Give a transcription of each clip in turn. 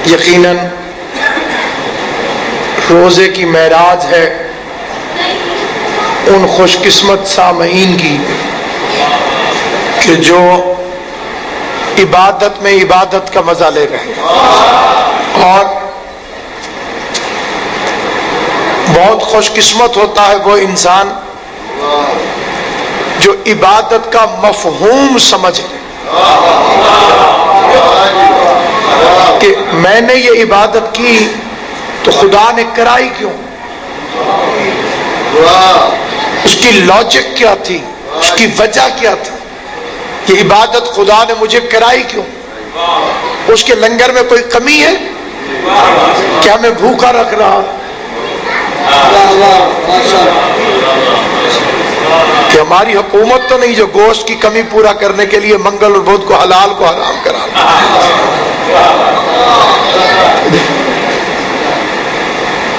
یقیناً روزے کی معراج ہے ان خوش قسمت سامعین کی کہ جو عبادت میں عبادت کا مزہ لے رہے ہیں، اور بہت خوش قسمت ہوتا ہے وہ انسان جو عبادت کا مفہوم سمجھ لے کہ میں نے یہ عبادت کی تو خدا نے کرائی کیوں، اس کی لاجک کیا تھی، اس کی وجہ کیا تھی، یہ عبادت خدا نے مجھے کرائی کیوں، اس کے لنگر میں کوئی کمی ہے کیا ہمیں بھوکا رکھ رہا کہ ہماری حکومت تو نہیں جو گوشت کی کمی پورا کرنے کے لیے منگل اور بدھ کو حلال کو حرام کرا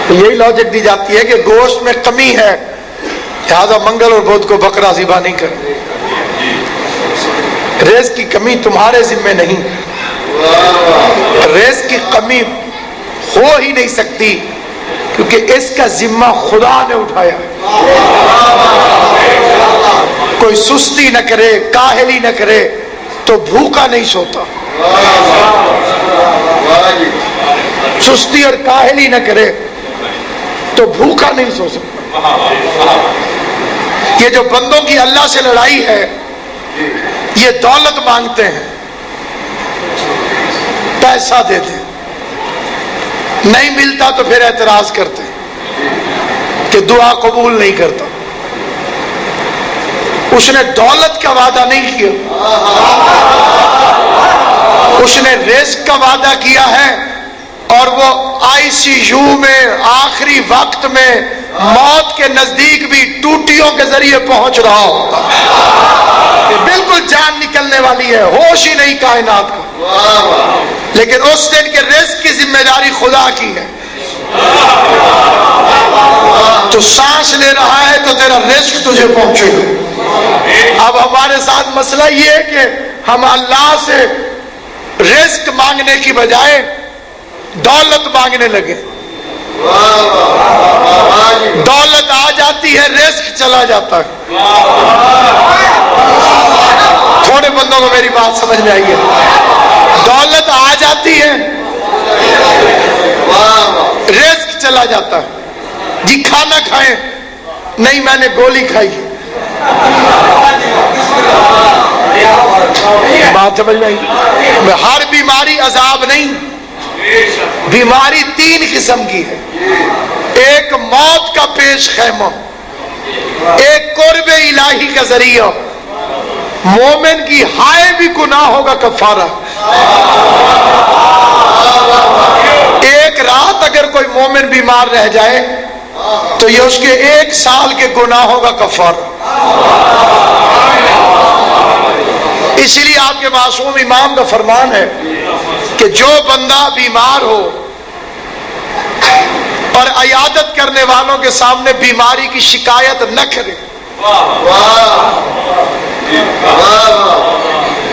یہی لاجک دی جاتی ہے کہ گوشت میں کمی ہے لہذا منگل اور بدھ کو بکرا ذبح نہیں کر، رزق کی کمی تمہارے ذمہ نہیں، رزق کی کمی ہو ہی نہیں سکتی کیونکہ اس کا ذمہ خدا نے اٹھایا۔ کوئی سستی نہ کرے، کاہلی نہ کرے تو بھوکا نہیں سوتا، سستی اور کاہلی نہ کرے تو بھوکا نہیں سو سکتا۔ یہ جو بندوں کی اللہ سے لڑائی ہے یہ دولت مانگتے ہیں، پیسہ دیتے ہیں، نہیں ملتا تو پھر اعتراض کرتے ہیں کہ دعا قبول نہیں کرتا۔ اس نے دولت کا وعدہ نہیں کیا، اس نے رزق کا وعدہ کیا ہے، اور وہ آئی سی یو میں آخری وقت میں موت کے نزدیک بھی ٹوٹیوں کے ذریعے پہنچ رہا ہوتا کہ بالکل جان نکلنے والی ہے، ہوش ہی نہیں کائنات کا، لیکن اس دن کے رزق کی ذمہ داری خدا کی ہے۔ تو سانس لے رہا ہے تو تیرا رزق تجھے پہنچے گا۔ اب ہمارے ساتھ مسئلہ یہ ہے کہ ہم اللہ سے رزق مانگنے کی بجائے دولت مانگنے لگے، دولت آ جاتی ہے رزق چلا جاتا ہے۔ تھوڑے بندوں کو میری بات سمجھ میں آئی ہے، دولت آ جاتی ہے رزق چلا جاتا ہے۔ جی کھانا کھائیں، نہیں میں نے گولی کھائی، بات سمجھ میں آئی؟ ہر بیماری عذاب نہیں، بیماری تین قسم کی ہے، ایک موت کا پیش خیمہ، ایک قرب الہی کا ذریعہ، مومن کی ہائے بھی گناہوں کا کفارہ، ایک رات اگر کوئی مومن بیمار رہ جائے تو یہ اس کے 1 سال کے گناہوں کا کفارہ۔ اسی لیے آپ کے معصوم امام کا فرمان ہے کہ جو بندہ بیمار ہو اور عیادت کرنے والوں کے سامنے بیماری کی شکایت نہ کرے،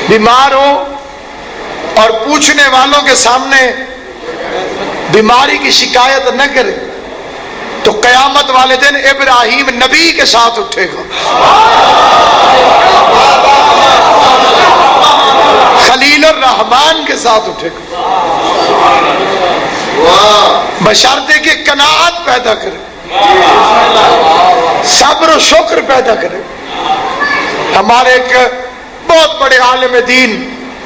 بیمار ہو اور پوچھنے والوں کے سامنے بیماری کی شکایت نہ کرے تو قیامت والے دن ابراہیم نبی کے ساتھ اٹھے گا، خلیل الرحمن کے ساتھ اٹھے گا، بشرطے کہ قناعت پیدا کرے، صبر و شکر پیدا کرے۔ ہمارے ایک بہت بڑے عالم دین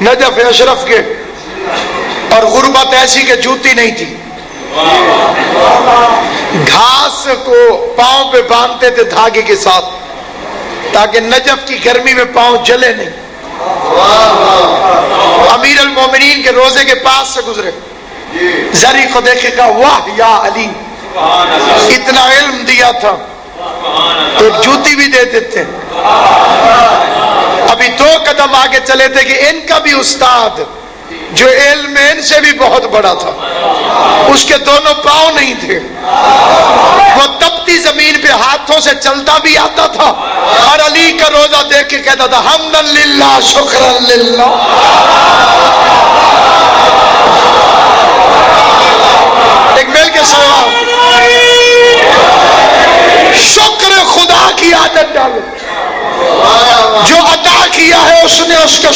نجف اشرف کے، اور غربت ایسی کہ جوتی نہیں تھی، گھاس کو پاؤں پہ باندھتے تھے دھاگے کے ساتھ تاکہ نجف کی گرمی میں پاؤں جلے نہیں۔ امیر المومنین کے روزے کے پاس سے گزرے، زری کو دیکھے کہا واہ یا علی، اتنا علم دیا تھا، ایک جوتی بھی دے دیتے۔ ابھی 2 قدم آگے چلے تھے کہ ان کا بھی استاد جو علم ان سے بھی بہت بڑا تھا، اس کے دونوں پاؤں نہیں تھے، وہ تپتی زمین پہ ہاتھوں سے چلتا بھی آتا تھا، اور علی کا روزہ دیکھ کے کہتا تھا حمدن للہ شکرن للہ۔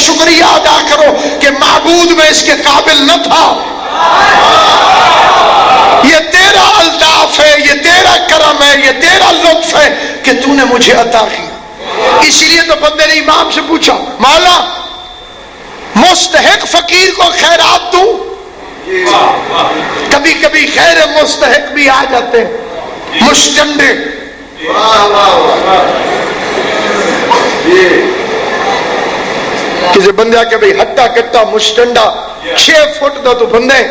شکریہ ادا کرو کہ معبود میں اس کے قابل نہ تھا، یہ تیرا الطاف ہے، یہ تیرا کرم ہے، یہ تیرا لطف ہے کہ تو نے مجھے عطا کیا۔ اسی لیے تو بندے نے امام سے پوچھا، مولا مستحق فقیر کو خیرات دوں؟ کبھی کبھی خیر مستحق بھی آ جاتے ہیں، مشتنڈے۔ کسی بندہ کہ بھئی ہٹا کٹا مشتنڈا 6 فٹ دا تو بندے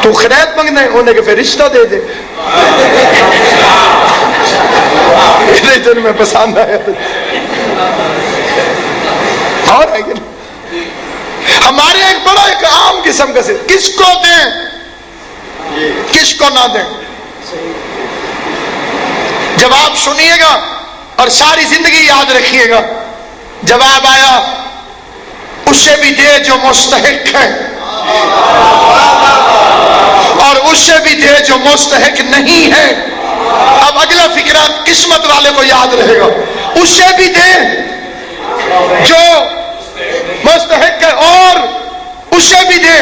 تو خیرات منگنا ہے، انہیں کہ پھر رشتہ دے دے۔ میں پسند آیا اور ہے ہمارے ایک بڑا ایک عام قسم کا سے کس کو دیں کس کو نہ دیں۔ جواب سنیے گا اور ساری زندگی یاد رکھیے گا۔ جواب آیا اس سے بھی دے جو مستحق ہے، اور اس سے بھی دے جو مستحق نہیں ہے۔ اب اگلا فکرہ قسمت والے کو یاد رہے گا، اس سے بھی دے جو مستحق ہے، اور اس سے بھی دے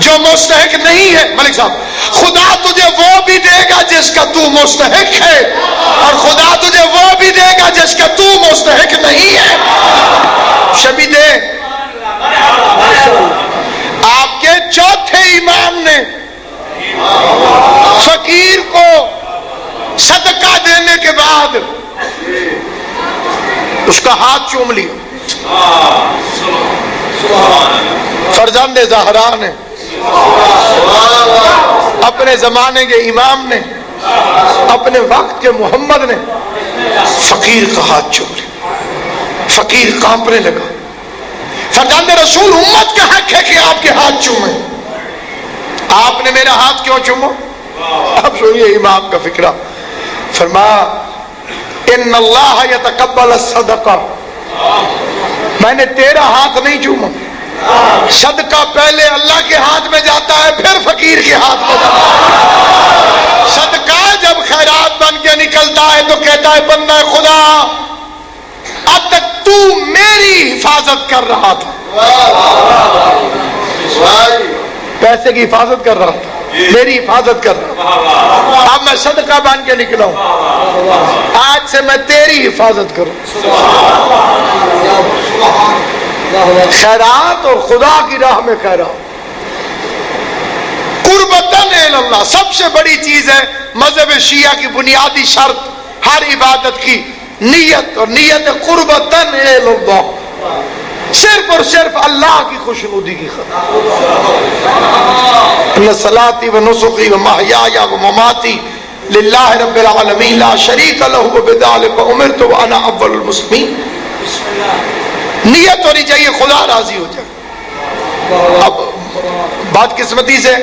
جو مستحق نہیں ہے۔ ملک صاحب، خدا تجھے وہ بھی دے گا جس کا تو مستحق ہے، اور خدا تجھے وہ بھی دے گا جس کا تو مستحق نہیں ہے۔ شبی دے۔ آپ کے چوتھے امام نے فقیر کو صدقہ دینے کے بعد اس کا ہاتھ چوم لیا۔ فرزند زہرا نے، اپنے زمانے کے امام نے، اپنے وقت کے محمد نے فقیر کا ہاتھ چوم لیا۔ فقیر کانپنے لگا۔ فرزند رسول امت کا حق ہے کہ آپ کے ہاتھ چومیں، آپ نے میرا ہاتھ کیوں چومو؟ اب سنیے امام کا فکرہ۔ فرمایا ان اللہ یتقبل الصدقہ، میں نے تیرا ہاتھ نہیں چوما، صدقہ پہلے اللہ کے ہاتھ میں جاتا ہے پھر فقیر کے ہاتھ میں جاتا ہے۔ صدقہ جب خیرات بن کے نکلتا ہے تو کہتا ہے بندہ خدا اب تک تو میری حفاظت کر رہا تھا، پیسے کی حفاظت کر رہا تھا، میری حفاظت کر رہا، اب میں صدقہ بن کے نکلا ہوں، آج سے میں تیری حفاظت کروں۔ خیرات اور خدا کی راہ میں خیرات، قربتاً الی اللہ سب سے بڑی چیز ہے۔ مذہب شیعہ کی بنیادی شرط ہر عبادت کی نیت، اور نیت قربتاً الی اللہ، صرف اور صرف اللہ کی خوشنودی کی خاطر۔ ان صلاتی و نسخی و محیای و مماتی للہ رب العالمین لا شریک لہ وبذلک امرت وانا اول المسلمین۔ نیت ہونی چاہیے خدا راضی ہو جائے۔ اب بات قسمتی سے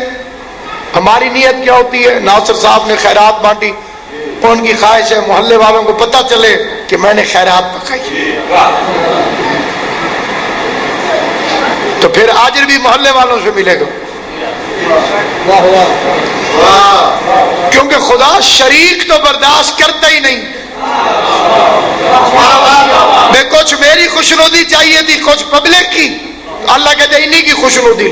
ہماری نیت کیا ہوتی ہے؟ ناصر صاحب نے خیرات بانٹی، ان کی خواہش ہے محلے والوں کو پتہ چلے کہ میں نے خیرات پکائی، تو پھر اجر بھی محلے والوں سے ملے گا، کیونکہ خدا شریک تو برداشت کرتا ہی نہیں۔ میں کچھ میری خوشنودی چاہیے تھی، کچھ پبلک کی، اللہ کہتے ہیں انہی کی خوشنودی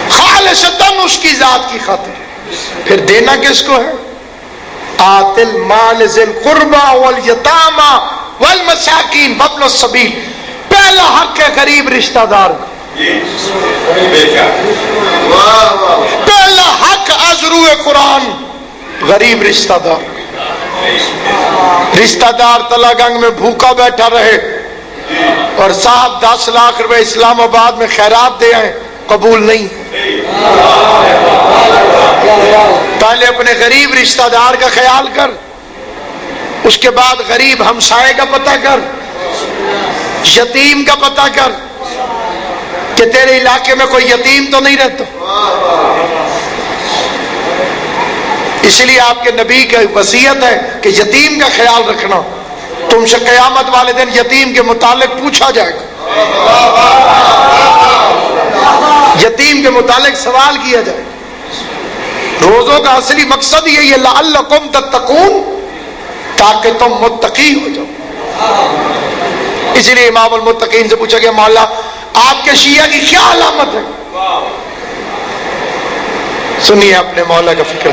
خالصتاً اس کی ذات کی خاطر۔ پھر دینا کس کو ہے؟ آت المال ذی القربى والیتامى والمساکین وابن السبیل۔ پہلا حق ہے غریب رشتہ دار، پہلا حق ازرو قرآن غریب رشتہ دار۔ رشتہ دار تلا گنگ میں بھوکا بیٹھا رہے اور صاحب 10 لاکھ روپے اسلام آباد میں خیرات دے آئے، قبول نہیں۔ پہلے اپنے غریب رشتہ دار کا خیال کر، اس کے بعد غریب ہمسائے کا پتہ کر، یتیم کا پتہ کر کہ تیرے علاقے میں کوئی یتیم تو نہیں رہتا۔ اس لیے آپ کے نبی کی وصیت ہے کہ یتیم کا خیال رکھنا، تم سے قیامت والے دن یتیم کے متعلق پوچھا جائے گا، یتیم کے متعلق سوال کیا جائے گا۔ روزوں کا اصلی مقصد یہی ہے لعلکم تتقون، تاکہ تم متقی ہو جاؤ۔ اسی لیے امام المتقین سے پوچھا گیا مولا آپ کے شیعہ کی کیا علامت ہے؟ سنیے اپنے مولا کا فکر،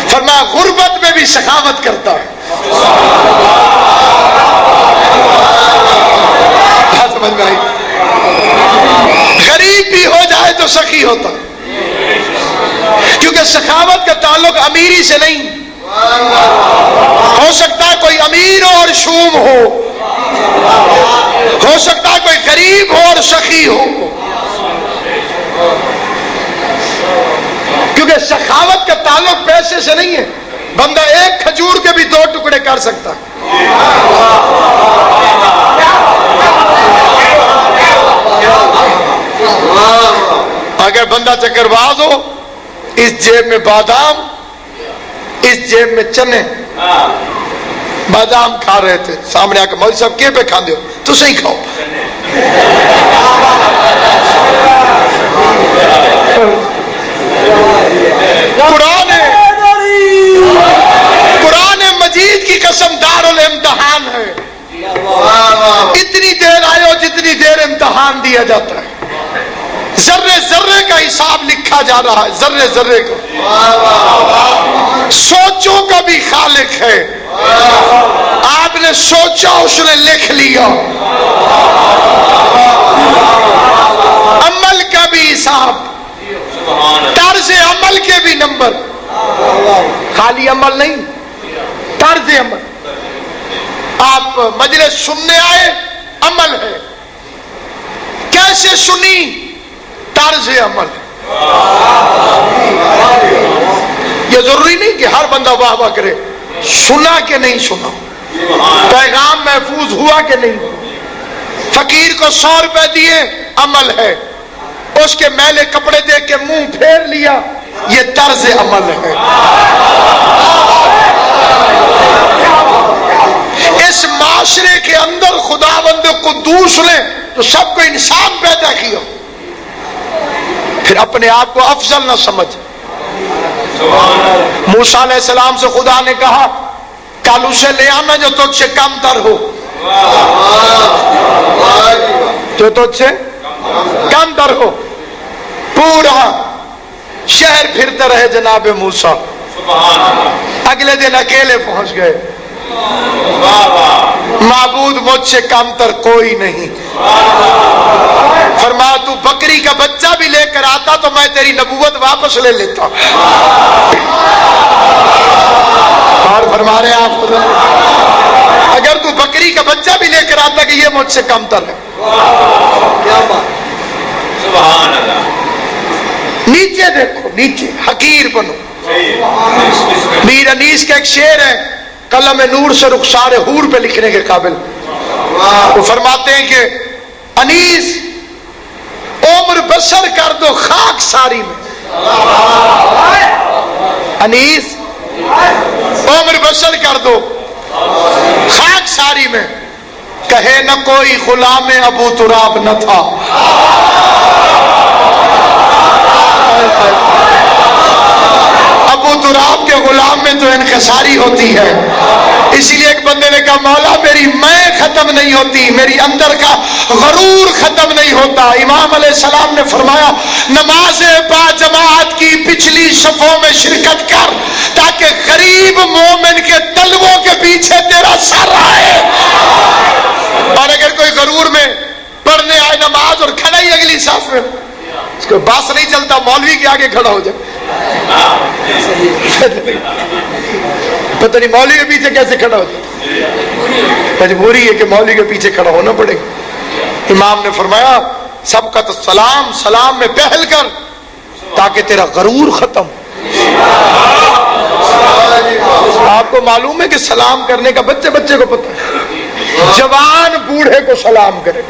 فرمایا غربت میں بھی سخاوت کرتا ہے۔ بات سمجھ میں آئی؟ غریب بھی ہو جائے تو سخی ہوتا ہے، کیونکہ سخاوت کا تعلق امیری سے نہیں، ہو سکتا ہے کوئی امیر ہو اور شوم ہو سکتا ہے کوئی غریب ہو اور سخی ہو، کیونکہ سخاوت کا تعلق پیسے سے نہیں ہے۔ بندہ ایک کھجور کے بھی 2 ٹکڑے کر سکتا ہے۔ اگر بندہ چکر باز ہو، اس جیب میں بادام، اس جیب میں چنے، بادام کھا رہے تھے، سامنے آ کے مولوی صاحب کے پہ کھاندے ہو تو صحیح کھاؤ۔ قرآن مجید کی قسم دارالامتحان ہے، اتنی دیر آئے ہو جتنی دیر امتحان دیا جاتا ہے، ذرے ذرے کا حساب لکھا جا رہا ہے، ذرے ذرے کا۔ سوچوں کا بھی خالق ہے، آپ نے سوچا اس نے لکھ لیا، عمل کا بھی حساب، طرز عمل کے بھی نمبر، خالی عمل نہیں، طرز عمل۔ آپ مجلس سننے آئے، عمل ہے، کیسے سنی، طرز عمل۔ یہ ضروری نہیں کہ ہر بندہ واہ واہ کرے، سنا کہ نہیں سنا، پیغام محفوظ ہوا کہ نہیں۔ فقیر کو 100 روپے دیے، عمل ہے، اس کے میلے کپڑے دیکھ کے منہ پھیر لیا، یہ طرز عمل ہے۔ اس معاشرے کے اندر خداوند قدوس نے تو سب کو انسان پیدا کیا، پھر اپنے آپ کو افضل نہ سمجھ۔ موسیٰ علیہ السلام سے خدا نے کہا کل اسے لے آنا جو تجھ سے کم تر ہو، جو تجھ سے کم تر ہو۔ پورا شہر پھرتے رہے جناب موسیٰ، اگلے دن اکیلے پہنچ گئے، معبود مجھ سے کم تر کوئی نہیں۔ فرمایا تو بکری کا بچہ بھی لے کر آتا تو میں تیری نبوت واپس لے لیتا۔ اور فرما رہے آپ خدا، اگر تو بکری کا بچہ بھی لے کر آتا کہ یہ مجھ سے کم تر ہے۔ سبحان اللہ۔ نیچے دیکھو، نیچے حقیر بنو۔ میر انیس کا ایک شعر ہے، قلم نور سے رخسار حور پہ لکھنے کے قابل۔ وہ فرماتے ہیں کہ انیس عمر بسر کر دو خاک ساری میں، انیس عمر بسر کر دو خاک ساری میں، کہے نہ کوئی غلام ابو تراب نہ تھا۔ ابو تراب کے غلام میں تو انکساری ہوتی ہے، اسی لیے ایک بندے نے کہا مولا میری میں ختم نہیں ہوتی، میری اندر کا غرور ختم نہیں ہوتا۔ امام علیہ السلام نے فرمایا نماز با جماعت کی پچھلی صفوں میں شرکت کر تاکہ غریب مومن کے تلووں کے پیچھے تیرا سر آئے۔ اور اگر کوئی غرور میں پڑھنے آئے نماز اور کھڑا ہی اگلی صف میں، اس کو باس نہیں چلتا، مولوی کے آگے کھڑا ہو جائے، پتہ نہیں مولوی کے پیچھے کیسے کھڑا ہو جائے، مجبوری ہے کہ مولوی کے پیچھے کھڑا ہونا پڑے گا۔ امام نے فرمایا سب کا تو سلام، سلام میں پہل کر تاکہ تیرا غرور ختم۔ آپ کو معلوم ہے کہ سلام کرنے کا بچے بچے کو پتہ ہے، جوان بوڑھے کو سلام کرے۔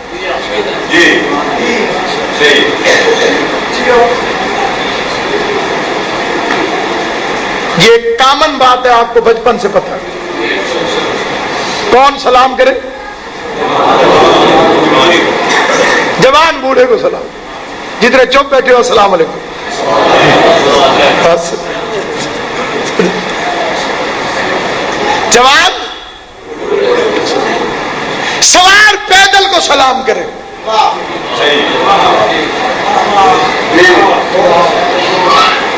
یہ ایک کامن بات ہے، آپ کو بچپن سے پتہ ہے۔ کون سلام کرے؟ جوان بوڑھے کو سلام، جتنے چپ بیٹھے ہو السلام علیکم۔ جوان سوار پیدل کو سلام کرے.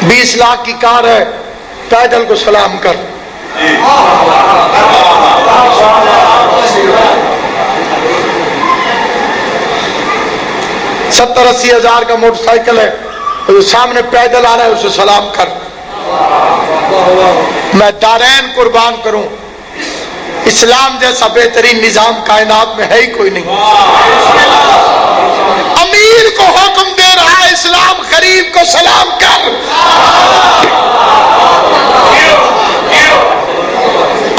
20 لاکھ کی کار ہے، پیدل کو سلام کر. 70-80 ہزار کا موٹر سائیکل ہے، جو سامنے پیدل آ رہا ہے اسے سلام کر. میں دارین قربان کروں، اسلام جیسا بہترین نظام کائنات میں ہے ہی کوئی نہیں. امیر کو حکم دے رہا ہے اسلام غریب کو سلام کر.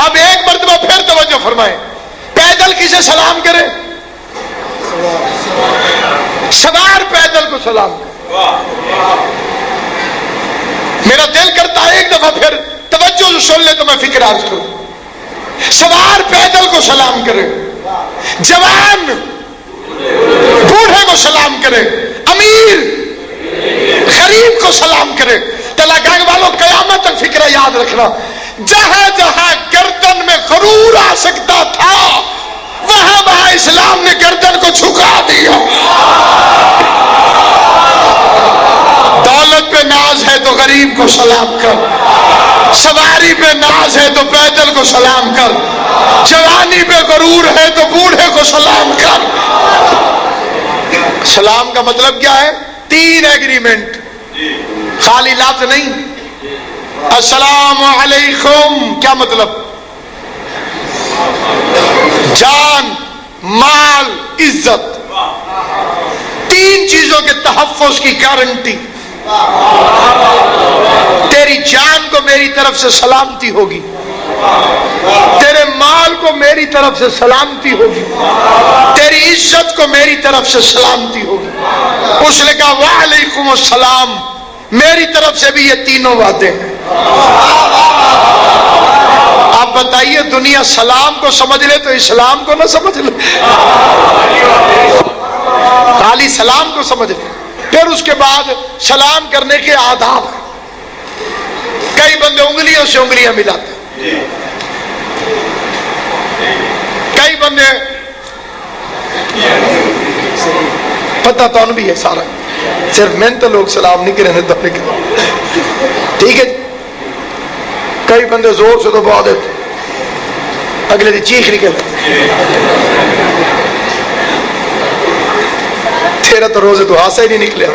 اب ایک مرتبہ پھر توجہ فرمائیں، پیدل کسے سلام کرے؟ سوار پیدل کو سلام کرے. میرا دل کرتا ہے ایک دفعہ پھر توجہ سے سن لے تو میں فکر عرض کروں. سوار پیدل کو سلام کرے، جوان بوڑھے کو سلام کرے، امیر غریب کو سلام کرے. تلا گنگ والوں قیامت تک فکر یاد رکھنا، جہاں جہاں گردن میں غرور آ سکتا تھا وہاں وہاں اسلام نے گردن کو جھکا دیا. دولت پہ ناز ہے تو غریب کو سلام کر، سواری پہ ناز ہے تو پیدل کو سلام کر، جوانی پہ غرور ہے تو بوڑھے کو سلام کر. سلام کا مطلب کیا ہے؟ 3 ایگریمنٹ، خالی لفظ نہیں. السلام علیکم کیا مطلب؟ جان، مال، عزت، 3 چیزوں کے تحفظ کی گارنٹی. تیری جان کو میری طرف سے سلامتی ہوگی، تیرے مال کو میری طرف سے سلامتی ہوگی، تیری عزت کو میری طرف سے سلامتی ہوگی. اس نے کہا وعلیکم السلام، میری طرف سے بھی یہ تینوں وعدے ہیں. آپ بتائیے دنیا سلام کو سمجھ لے تو اسلام کو نہ سمجھ لے، خالی سلام کو سمجھ لے. پھر اس کے بعد سلام کرنے کے آداب. کئی بندے انگلیوں سے انگلیاں ملاتے، کئی بندے پتہ تو ان بھی ہے سارا، صرف میں تو لوگ سلام نہیں کریں تو ٹھیک ہے. کئی بندے زور سے تو بہت دیتے، اگلے دن چیخ نکل. تیرا تو روزے تو ہاتھ سے ہی نہیں نکلے.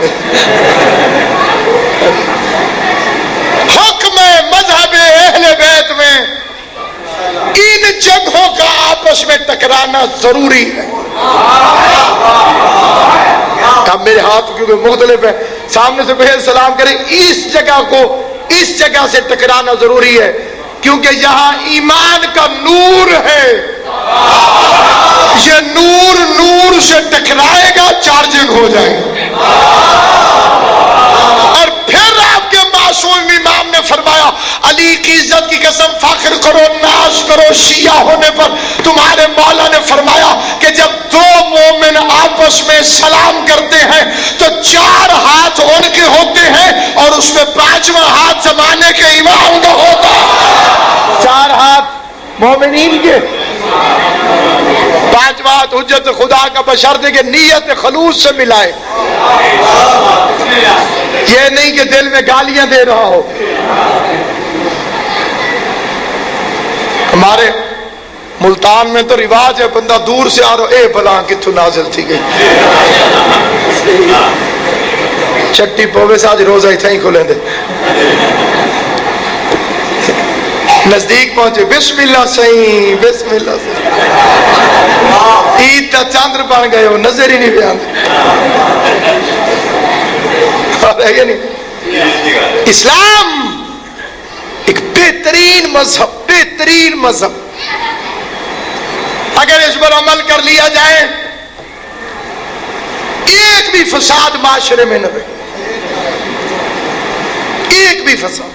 حکم مذہب اہل بیت میں ان جگہوں کا آپس میں ٹکرانا ضروری ہے. اب میرے ہاتھ کیونکہ مختلف ہے، سامنے سے پہلے سلام کریں، اس جگہ کو اس جگہ سے ٹکرانا ضروری ہے کیونکہ یہاں ایمان کا نور ہے. یہ نور نور سے ٹکرائے گا، چارجنگ ہو جائے گا. اور پھر آپ کے معصوم امام نے فرمایا علی کی عزت کی قسم فخر کرو، ناز کرو شیعہ ہونے پر. تمہارے مولا نے فرمایا کہ جب 2 مومن آپس میں سلام کرتے ہیں تو 4 ہاتھ ان کے ہوتے ہیں اور اس میں 5واں ہاتھ زمانے کے امام کا ہوتا. 4 ہاتھ مومنین کے، 5واں ہاتھ حجت خدا کا، بشرطے کہ نیت خلوص سے ملائے. یہ نہیں کہ دل میں گالیاں دے رہا ہو. ہمارے ملتان میں تو رواج ہے، بندہ دور سے آ رہا، اے بلا کتوں نازل تھی گئی چٹی پوے سے آج روزہ ہی تھیں کھلیں دے. نزدیک پہنچے، بسم اللہ صحیح، بسم اللہ صحیح. عید کا چاندر بن گئے ہو، نظر ہی نہیں بیان ہے نہیں. اسلام ایک بہترین مذہب، بہترین مذہب. اگر اس پر عمل کر لیا جائے ایک بھی فساد معاشرے میں نہ رہے، ایک بھی فساد.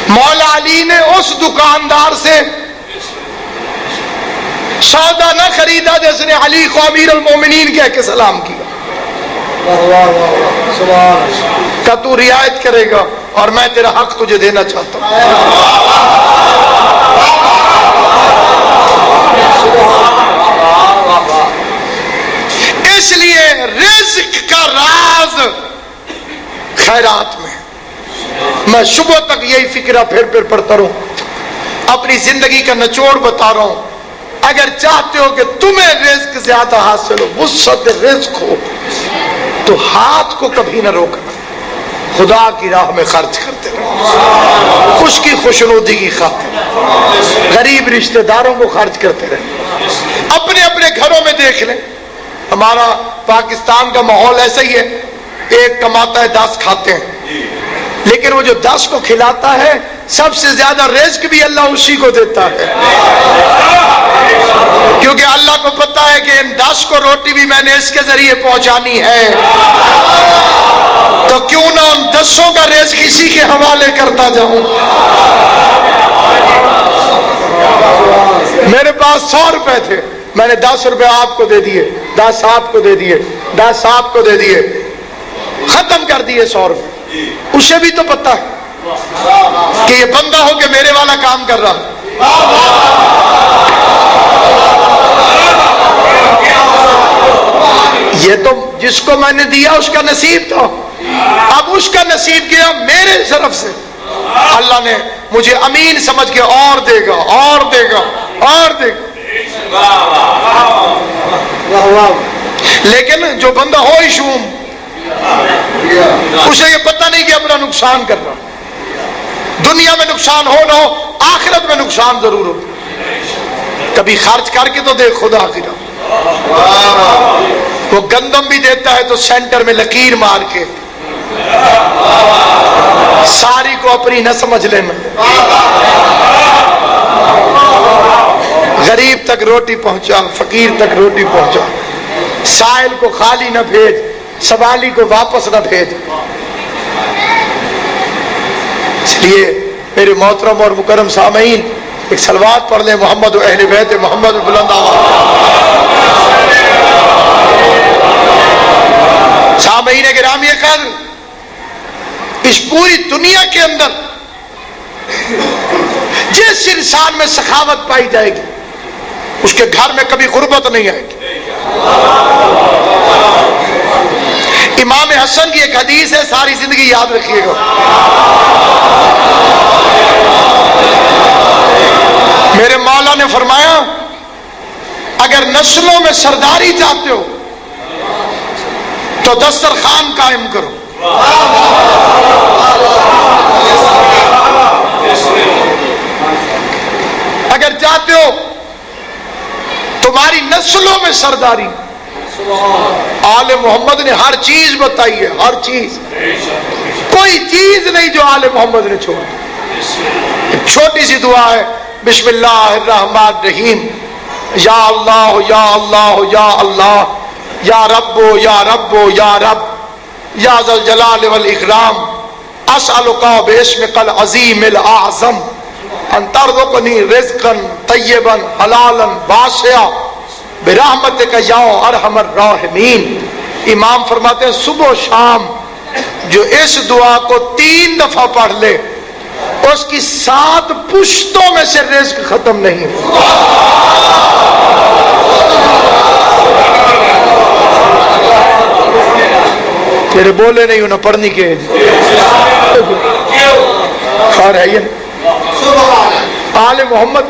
مولا علی نے اس دکاندار سے سودا نہ خریدا جس نے علی کو امیر المومنین کہہ کے سلام کیا. کہ تو رعایت کرے گا اور میں تیرا حق تجھے دینا چاہتا ہوں. رزق کا راز خیرات میں. میں صبح تک یہی فکرہ پھر پڑھتا رہوں, اپنی زندگی کا نچوڑ بتا رہا ہوں. اگر چاہتے ہو کہ تمہیں رزق زیادہ حاصل ہو, وسعت رزق ہو, تو ہاتھ کو کبھی نہ روکنا, خدا کی راہ میں خرچ کرتے رہو, اس کی خوشنودی کی خاطر غریب رشتہ داروں کو خرچ کرتے رہے. اپنے اپنے گھروں میں دیکھ لیں, ہمارا پاکستان کا ماحول ایسا ہی ہے, ایک کماتا ہے 10 کھاتے ہیں, لیکن وہ جو 10 کو کھلاتا ہے سب سے زیادہ رزق بھی اللہ اسی کو دیتا ہے, کیونکہ اللہ کو پتا ہے کہ ان 10 کو روٹی بھی میں نے اس کے ذریعے پہنچانی ہے, تو کیوں نہ ان 10 کا رزق اسی کے حوالے کرتا جاؤں. میرے پاس 100 روپے تھے, میں نے 10 روپے آپ کو دے دیے, 10 آپ کو دے دیے, 10 آپ کو دے دیے, ختم کر دیے 100 روپے. اسے بھی تو پتا ہے کہ یہ بندہ ہو کے میرے والا کام کر رہا. یہ تو جس کو میں نے دیا اس کا نصیب تھا, اب اس کا نصیب کیا میرے طرف سے, اللہ نے مجھے امین سمجھ کے اور دے گا اور دے گا اور دے گا. لیکن جو بندہ ہو ہی شوم, اسے یہ پتہ نہیں کہ اپنا نقصان کر رہا, دنیا میں نقصان ہو نہ ہو آخرت میں نقصان ضرور ہو. کبھی خرچ کر کے تو دیکھ خدا کی راہ. وہ گندم بھی دیتا ہے تو سینٹر میں لکیر مار کے, ساری کو اپنی نہ سمجھ لینا. غریب تک روٹی پہنچا, فقیر تک روٹی پہنچا, سائل کو خالی نہ بھیج, سوالی کو واپس نہ بھیج. اس لیے میرے محترم اور مکرم سامعین, ایک صلوات پڑھ لیں محمد و اہل بیت محمد بلند آواز. سامعین گرامی قدر, اس پوری دنیا کے اندر جس انسان میں سخاوت پائی جائے گی اس کے گھر میں کبھی غربت نہیں آئے گی. امام حسن کی ایک حدیث ہے, ساری زندگی یاد رکھیے گا. میرے مولا نے فرمایا اگر نسلوں میں سرداری چاہتے ہو تو دسترخوان قائم کرو, اگر چاہتے ہو تمہاری نسلوں میں سرداری. آل محمد نے ہر چیز بتائی ہے, ہر چیز, کوئی چیز نہیں جو آل محمد نے چھوڑی. ایک چھوٹی سی دعا ہے, بسم اللہ الرحمن الرحیم, یا اللہ یا اللہ یا اللہ, یا رب یا رب یا رب, یا ذا الجلال والاکرام, اسألک باسمک العظیم الاعظم ان ترزقنی رزقا طیبا حلالا واسعا برحمتک یا ارحم الراحمین. امام فرماتے ہیں صبح و شام جو اس دعا کو 3 دفعہ پڑھ لے اس کی 7 پشتوں میں سے رزق ختم نہیں ہوگا. تیرے بولے نہیں ہونا پڑھنی کے خیر ہے یہ آل محمد.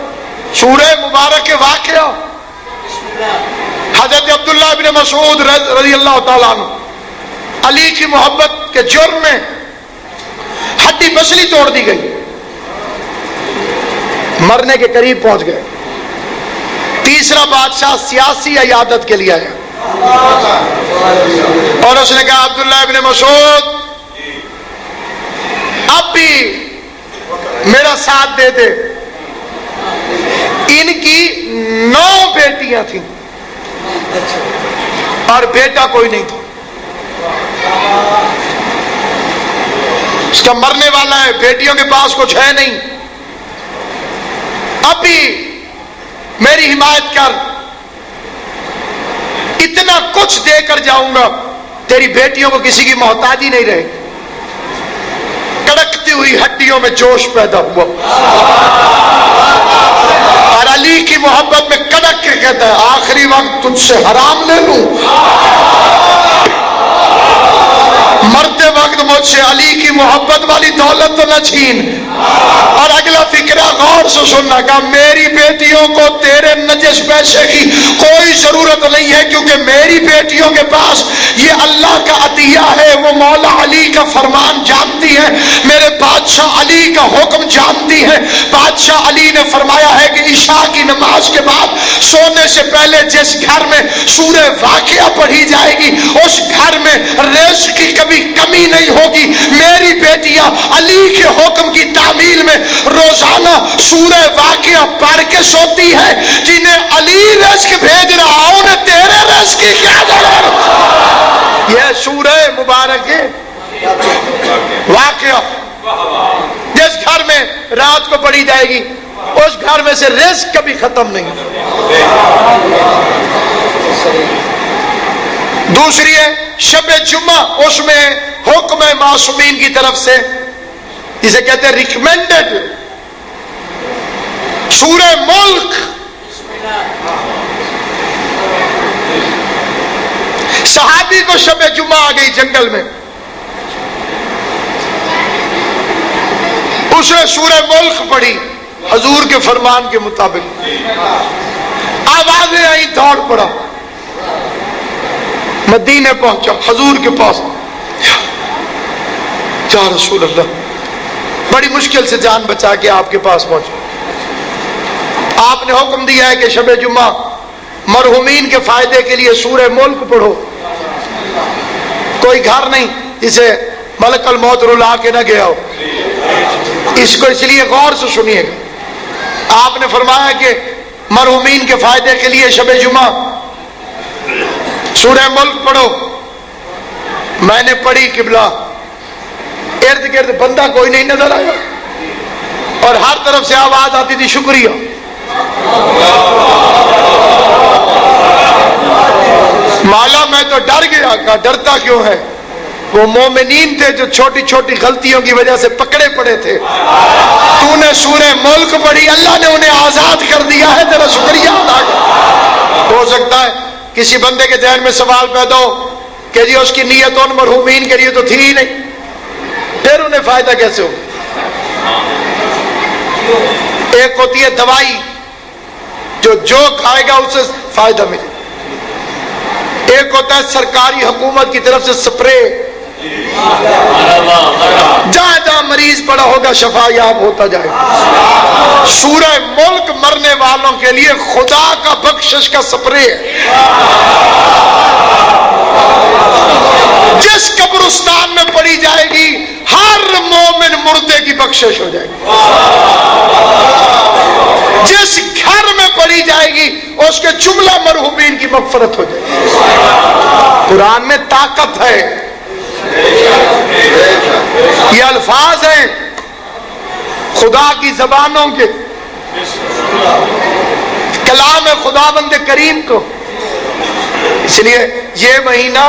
سورہ مبارک کے واقعہ حضرت عبداللہ بن مسعود رضی اللہ تعالیٰ عنہ علی کی محبت کے جرم میں ہڈی پسلی توڑ دی گئی, مرنے کے قریب پہنچ گئے. تیسرا بادشاہ سیاسی عیادت کے لیے آیا اور اس نے کہا عبداللہ ابن مسعود اب بھی میرا ساتھ دے دے. ان کی 9 بیٹیاں تھیں اور بیٹا کوئی نہیں تھا. اس کا مرنے والا ہے, بیٹیوں کے پاس کچھ ہے نہیں. اب بھی میری حمایت کر, اتنا کچھ دے کر جاؤں گا تیری بیٹیوں کو کسی کی محتاجی نہیں رہے. کڑکتی ہوئی ہڈیوں میں جوش پیدا ہوا اور علی کی محبت میں کڑک کے کہتا ہے آخری وقت تجھ سے حرام لے لوں. مجھ سے علی کی محبت والی دولت تو نہ چھین. اور اگلا فکرہ غور سے سننا کا میری بیٹیوں کو تیرے نجس پیسے کی کوئی ضرورت نہیں ہے, کیونکہ میری بیٹیوں کے پاس یہ اللہ کا عطیہ ہے. وہ مولا علی کا فرمان جانتی ہے, میرے بادشاہ علی کا حکم جانتی ہے. بادشاہ علی نے فرمایا ہے کہ عشاء کی نماز کے بعد سونے سے پہلے جس گھر میں سورہ واقعہ پڑھی جائے گی اس گھر میں رزق کی کبھی کمی نہیں ہوگی. میری بیٹیاں علی کے حکم کی تعمیل میں روزانہ سورہ واقعہ پڑھ کے سوتی ہے. جنہیں علی رزق بھیج رہا انہیں تیرے رزق کی کیا ضرورت. یہ سورہ مبارک واقعہ جس گھر میں رات کو پڑھی جائے گی اس گھر میں سے رزق کبھی ختم نہیں. دوسری ہے شب جمعہ, اس میں حکم معصومین کی طرف سے جسے کہتے ہیں ریکمینڈڈ. سورہ ملک, صحابی کو شب جمعہ آ گئی جنگل میں, اس نے سورہ ملک پڑھی حضور کے فرمان کے مطابق. آوازیں آئی, دوڑ پڑا, مدینے پہنچا, حضور کے پاس. یا رسول اللہ, بڑی مشکل سے جان بچا کے آپ کے پاس پہنچا. آپ نے حکم دیا ہے کہ شب جمعہ مرحومین کے فائدے کے لیے سورہ ملک پڑھو. کوئی گھر نہیں جسے ملک الموت رلا کے نہ گیا ہو. اس کو اس لیے غور سے سنیے گا. آپ نے فرمایا کہ مرحومین کے فائدے کے لیے شب جمعہ سورہ ملک پڑھو. میں نے پڑھی, قبلہ ارد گرد بندہ کوئی نہیں نظر آیا اور ہر طرف سے آواز آتی تھی شکریہ. مولا میں تو ڈر گیا. کہا ڈرتا کیوں ہے؟ وہ مومنین تھے جو چھوٹی چھوٹی غلطیوں کی وجہ سے پکڑے پڑے تھے. تو نے سورہ ملک پڑھی, اللہ نے انہیں آزاد کر دیا ہے, تیرا شکریہ ادا کر. ہو سکتا ہے کسی بندے کے ذہن میں سوال پیدا ہو کہ جی اس کی نیت ان مرحومین کے لیے تو تھی ہی نہیں, پھر انہیں فائدہ کیسے ہو؟ ایک ہوتی ہے دوائی جو کھائے گا اسے فائدہ ملے. ایک ہوتا ہے سرکاری حکومت کی طرف سے سپرے, جہاں جہاں مریض پڑا ہوگا شفا یاب ہوتا جائے. سورہ ملک مرنے والوں کے لیے خدا کا بخشش کا سپرے ہے. جس قبرستان میں پڑی جائے گی ہر مومن مردے کی بخشش ہو جائے گی. جس گھر میں پڑی جائے گی اس کے جملہ مرحومین کی مغفرت ہو جائے گی. قرآن میں طاقت ہے, یہ الفاظ ہیں خدا کی زبانوں کے, کلام خداوند کریم کو. اس لیے یہ مہینہ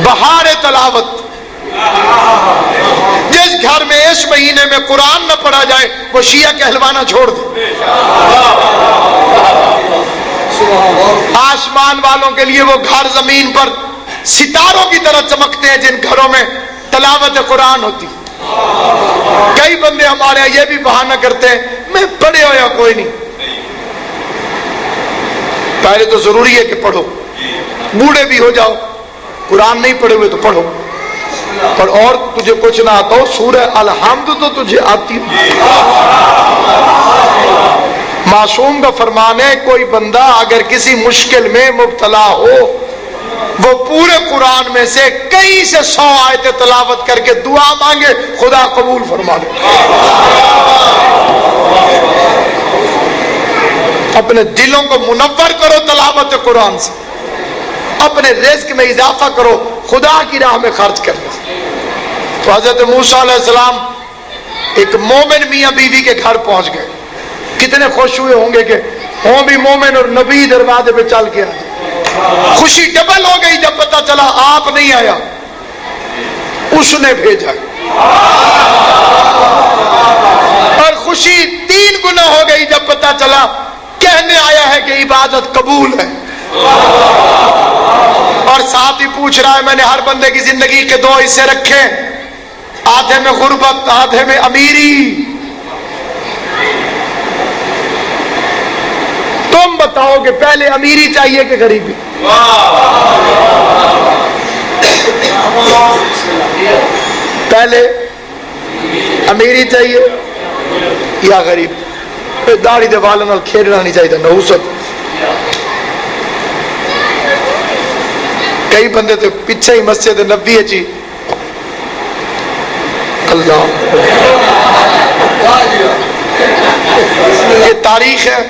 بہار تلاوت. جس گھر میں اس مہینے میں قرآن نہ پڑھا جائے وہ شیعہ کہلوانا چھوڑ دے. آسمان والوں کے لیے وہ گھر زمین پر ستاروں کی طرح چمکتے ہیں جن گھروں میں تلاوت قرآن ہوتی. کئی بندے ہمارے یہ بھی بہانہ کرتے ہیں میں پڑھے ہو یا کوئی نہیں. پہلے تو ضروری ہے کہ پڑھو, بوڑھے بھی ہو جاؤ, قرآن نہیں پڑھے ہوئے تو پڑھو. اور تجھے کچھ نہ آتا ہو سورہ الحمد تو تجھے آتی ہو. معصوم کا فرمان ہے کوئی بندہ اگر کسی مشکل میں مبتلا ہو وہ پورے قرآن میں سے کئی سے 100 آیتیں تلاوت کر کے دعا مانگے, خدا قبول فرما دے. اپنے دلوں کو منور کرو تلاوت قرآن سے, اپنے رزق میں اضافہ کرو, خدا کی راہ میں خرچ کرو. تو حضرت موسیٰ علیہ السلام ایک مومن میاں بیوی کے گھر پہنچ گئے. کتنے خوش ہوئے ہوں گے کہ ہوں بھی مومن اور نبی دروازے پہ چل کے آئے. خوشی ڈبل ہو گئی جب پتا چلا آپ نہیں آیا, اس نے بھیجا. اور خوشی 3 گنا ہو گئی جب پتا چلا کہنے آیا ہے کہ عبادت قبول ہے. اور ساتھ ہی پوچھ رہا ہے، میں نے ہر بندے کی زندگی کے 2 حصے رکھے، آدھے میں غربت، آدھے میں امیری۔ تم بتاؤ کہ پہلے امیری چاہیے کہ غریبی؟ پہلے امیری چاہیے یا غریب؟ داڑھی دے والوں نال کھیلنا نہیں چاہیے، نحوست۔ کئی بندے تو پیچھے ہی مسجد نبوی ہے جی، اللہ یہ تاریخ ہے۔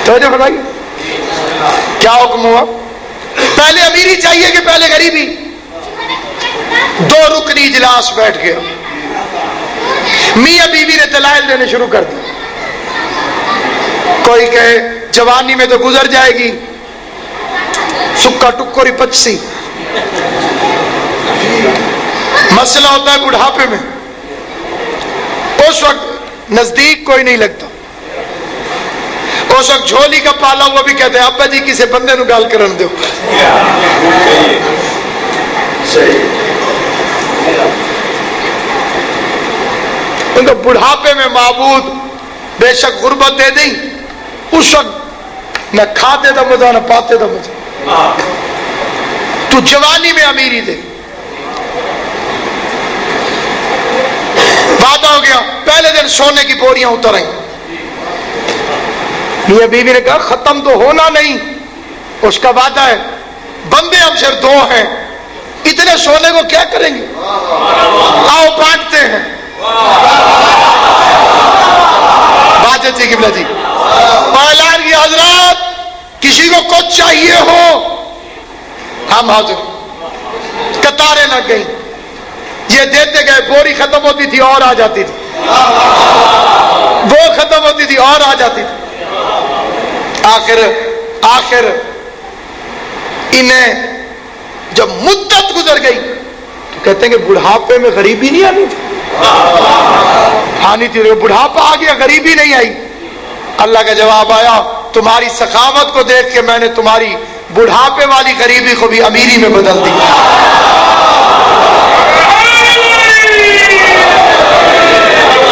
توجہ فرمائیے، کیا حکم ہوا؟ پہلے امیری چاہیے کہ پہلے غریبی؟ 2 رکنی اجلاس بیٹھ گیا، میاں بیوی نے دلائل دینے شروع کر دی۔ کوئی کہے جوانی میں تو گزر جائے گی، سکا ٹکوری پچسی، مسئلہ ہوتا ہے بڑھاپے میں، اس وقت نزدیک کوئی نہیں لگتا، اس وقت جھولی کا پالا ہوا بھی کہتے ہیں ابا جی کسی بندے نو گال کرن دو۔ ان کو بڑھاپے میں معبود بے شک غربت دے دیں، اس وقت نہ کھاتے دا مزہ نہ پاتے دا مزہ، تو جوانی میں امیری دے۔ وعدہ ہو گیا، پہلے دن سونے کی بوریاں اتر آئیں، میاں بیوی نے کہا ختم تو ہونا نہیں، اس کا وعدہ ہے، بندے ہم صرف 2 ہیں، اتنے سونے کو کیا کریں گے، آؤ بانٹتے ہیں۔ باجت جی قبلہ جی اعلان کی، حضرات کسی کو کچھ چاہیے ہو ہم حاضر۔ قطاریں لگ گئی، یہ دیتے گئے، بوری ختم ہوتی تھی اور آ جاتی تھی، وہ ختم ہوتی تھی اور آ جاتی تھی۔ آخر انہیں جب مدت گزر گئی تو کہتے ہیں کہ بڑھاپے میں غریبی نہیں آنی تھی، آنی تھی، بڑھاپا آ گیا غریبی نہیں آئی۔ اللہ کا جواب آیا، تمہاری سخاوت کو دیکھ کے میں نے تمہاری بڑھاپے والی غریبی کو بھی امیری میں بدل دی۔